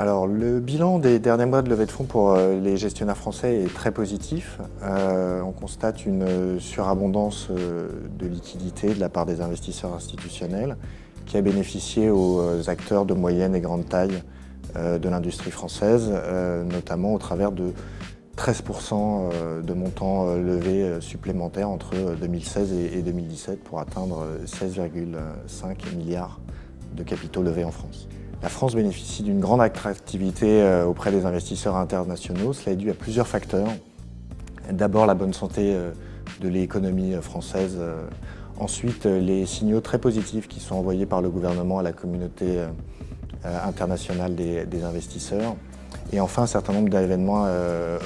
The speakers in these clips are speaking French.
Alors, le bilan des derniers mois de levée de fonds pour les gestionnaires français est très positif. On constate une surabondance de liquidités de la part des investisseurs institutionnels qui a bénéficié aux acteurs de moyenne et grande taille de l'industrie française, notamment au travers de 13% de montants levés supplémentaires entre 2016 et 2017 pour atteindre 16,5 milliards de capitaux levés en France. La France bénéficie d'une grande attractivité auprès des investisseurs internationaux. Cela est dû à plusieurs facteurs. D'abord, la bonne santé de l'économie française. Ensuite, les signaux très positifs qui sont envoyés par le gouvernement à la communauté internationale des investisseurs. Et enfin, un certain nombre d'événements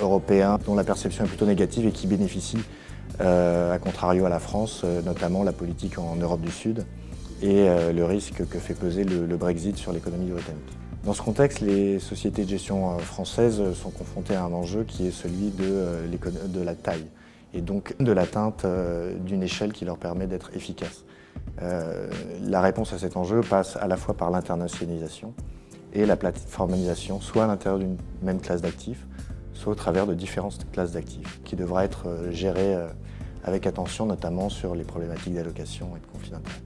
européens dont la perception est plutôt négative et qui bénéficient, à contrario à la France, notamment la politique en Europe du Sud et le risque que fait peser le Brexit sur l'économie britannique. Dans ce contexte, les sociétés de gestion françaises sont confrontées à un enjeu qui est celui de la taille et donc de l'atteinte d'une échelle qui leur permet d'être efficaces. La réponse à cet enjeu passe à la fois par l'internationalisation et la plateformisation, soit à l'intérieur d'une même classe d'actifs, soit au travers de différentes classes d'actifs, qui devra être gérées avec attention, notamment sur les problématiques d'allocation et de conflit d'intérêts.